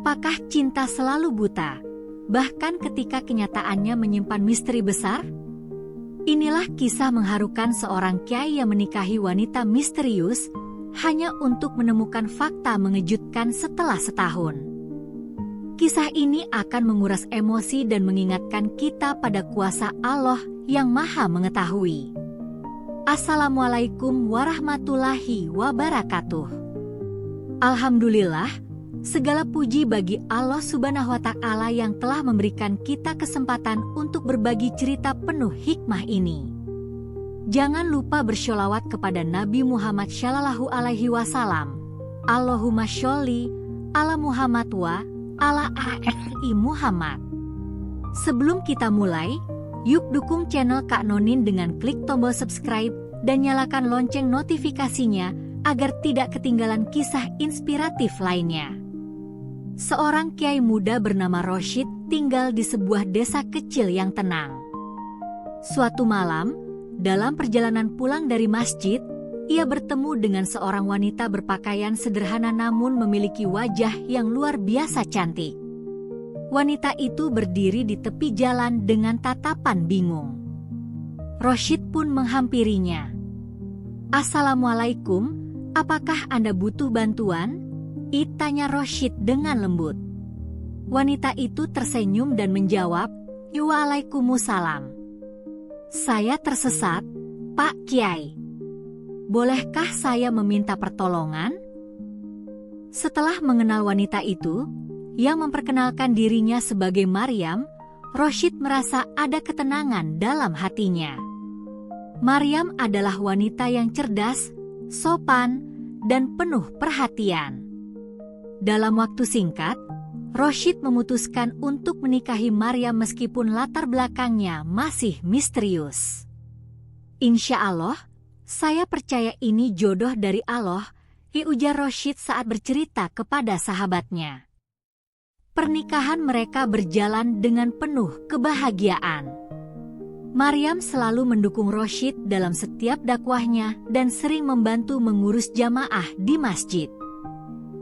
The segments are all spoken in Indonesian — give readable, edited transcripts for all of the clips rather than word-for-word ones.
Apakah cinta selalu buta, bahkan ketika kenyataannya menyimpan misteri besar? Inilah kisah mengharukan seorang kiai yang menikahi wanita misterius hanya untuk menemukan fakta mengejutkan setelah setahun. Kisah ini akan menguras emosi dan mengingatkan kita pada kuasa Allah yang Maha Mengetahui. Assalamualaikum warahmatullahi wabarakatuh. Alhamdulillah, segala puji bagi Allah Subhanahu wa Ta'ala yang telah memberikan kita kesempatan untuk berbagi cerita penuh hikmah ini. Jangan lupa bersholawat kepada Nabi Muhammad Shallallahu Alaihi Wasallam. Allahumma sholli ala Muhammad wa ala ali Muhammad. Sebelum kita mulai, yuk dukung channel Kak Nonin dengan klik tombol subscribe dan nyalakan lonceng notifikasinya agar tidak ketinggalan kisah inspiratif lainnya. Seorang kiai muda bernama Roshid tinggal di sebuah desa kecil yang tenang. Suatu malam, dalam perjalanan pulang dari masjid, ia bertemu dengan seorang wanita berpakaian sederhana namun memiliki wajah yang luar biasa cantik. Wanita itu berdiri di tepi jalan dengan tatapan bingung. Roshid pun menghampirinya. "Assalamualaikum, apakah Anda butuh bantuan?" tanya Roshid dengan lembut. Wanita itu tersenyum dan menjawab, "Waalaikumsalam. Saya tersesat, Pak Kiai. Bolehkah saya meminta pertolongan?" Setelah mengenal wanita itu, yang memperkenalkan dirinya sebagai Maryam, Roshid merasa ada ketenangan dalam hatinya. Maryam adalah wanita yang cerdas, sopan, dan penuh perhatian. Dalam waktu singkat, Roshid memutuskan untuk menikahi Maryam meskipun latar belakangnya masih misterius. "Insya Allah, saya percaya ini jodoh dari Allah," ujar Roshid saat bercerita kepada sahabatnya. Pernikahan mereka berjalan dengan penuh kebahagiaan. Maryam selalu mendukung Roshid dalam setiap dakwahnya dan sering membantu mengurus jamaah di masjid.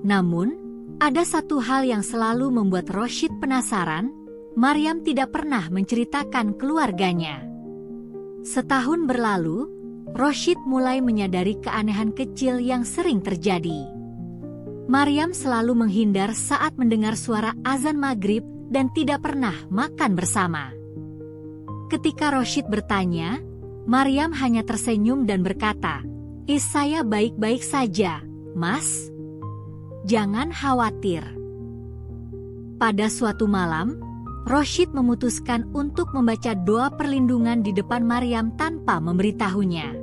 Namun, ada satu hal yang selalu membuat Roshid penasaran. Maryam tidak pernah menceritakan keluarganya. Setahun berlalu, Roshid mulai menyadari keanehan kecil yang sering terjadi. Maryam selalu menghindar saat mendengar suara azan maghrib dan tidak pernah makan bersama. Ketika Roshid bertanya, Maryam hanya tersenyum dan berkata, saya baik-baik saja, Mas. Jangan khawatir." Pada suatu malam, Roshid memutuskan untuk membaca doa perlindungan di depan Maryam tanpa memberitahunya.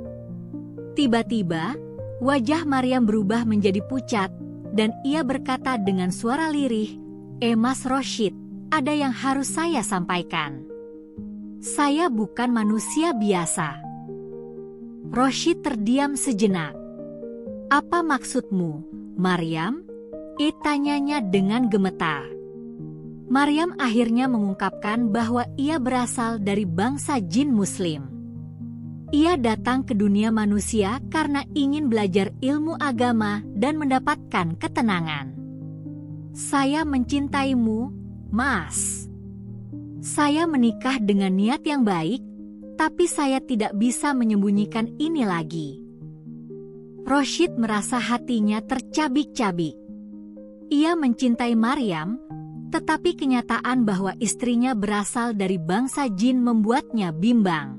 Tiba-tiba, wajah Maryam berubah menjadi pucat, dan ia berkata dengan suara lirih, Mas Roshid, ada yang harus saya sampaikan. Saya bukan manusia biasa." Roshid terdiam sejenak. "Apa maksudmu, Maryam?" tanyanya dengan gemetar. Maryam akhirnya mengungkapkan bahwa ia berasal dari bangsa jin muslim. Ia datang ke dunia manusia karena ingin belajar ilmu agama dan mendapatkan ketenangan. "Saya mencintaimu, Mas. Saya menikah dengan niat yang baik, tapi saya tidak bisa menyembunyikan ini lagi." Roshid merasa hatinya tercabik-cabik. Ia mencintai Maryam, tetapi kenyataan bahwa istrinya berasal dari bangsa jin membuatnya bimbang.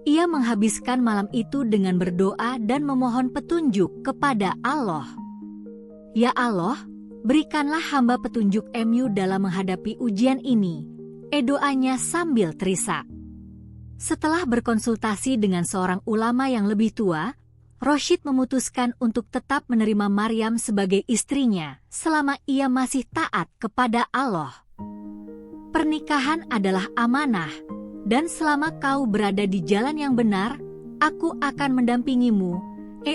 Ia menghabiskan malam itu dengan berdoa dan memohon petunjuk kepada Allah. "Ya Allah, berikanlah hamba petunjuk dalam menghadapi ujian ini," doanya sambil terisak. Setelah berkonsultasi dengan seorang ulama yang lebih tua, Roshid memutuskan untuk tetap menerima Maryam sebagai istrinya selama ia masih taat kepada Allah. "Pernikahan adalah amanah, dan selama kau berada di jalan yang benar, aku akan mendampingimu,"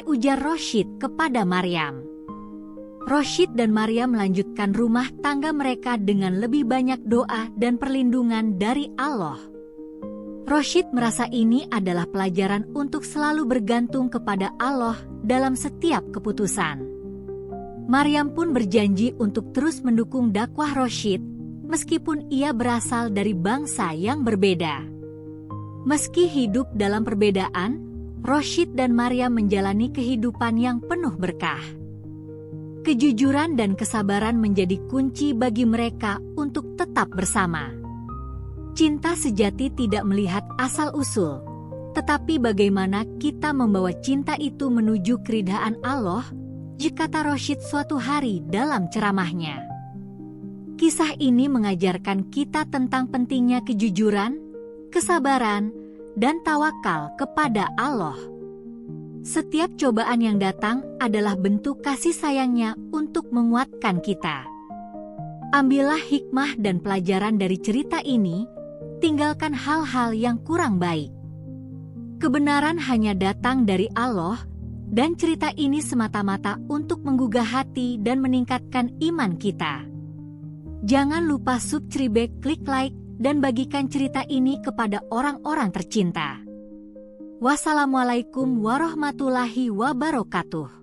ujar Roshid kepada Maryam. Roshid dan Maryam melanjutkan rumah tangga mereka dengan lebih banyak doa dan perlindungan dari Allah. Roshid merasa ini adalah pelajaran untuk selalu bergantung kepada Allah dalam setiap keputusan. Maryam pun berjanji untuk terus mendukung dakwah Rashid, meskipun ia berasal dari bangsa yang berbeda. Meski hidup dalam perbedaan, Rashid dan Maryam menjalani kehidupan yang penuh berkah. Kejujuran dan kesabaran menjadi kunci bagi mereka untuk tetap bersama. Cinta sejati tidak melihat asal-usul, tetapi bagaimana kita membawa cinta itu menuju keridhaan Allah, kata Rashid suatu hari dalam ceramahnya. Kisah ini mengajarkan kita tentang pentingnya kejujuran, kesabaran, dan tawakal kepada Allah. Setiap cobaan yang datang adalah bentuk kasih sayangnya untuk menguatkan kita. Ambillah hikmah dan pelajaran dari cerita ini, tinggalkan hal-hal yang kurang baik. Kebenaran hanya datang dari Allah, dan cerita ini semata-mata untuk menggugah hati dan meningkatkan iman kita. Jangan lupa subscribe, klik like, dan bagikan cerita ini kepada orang-orang tercinta. Wassalamualaikum warahmatullahi wabarakatuh.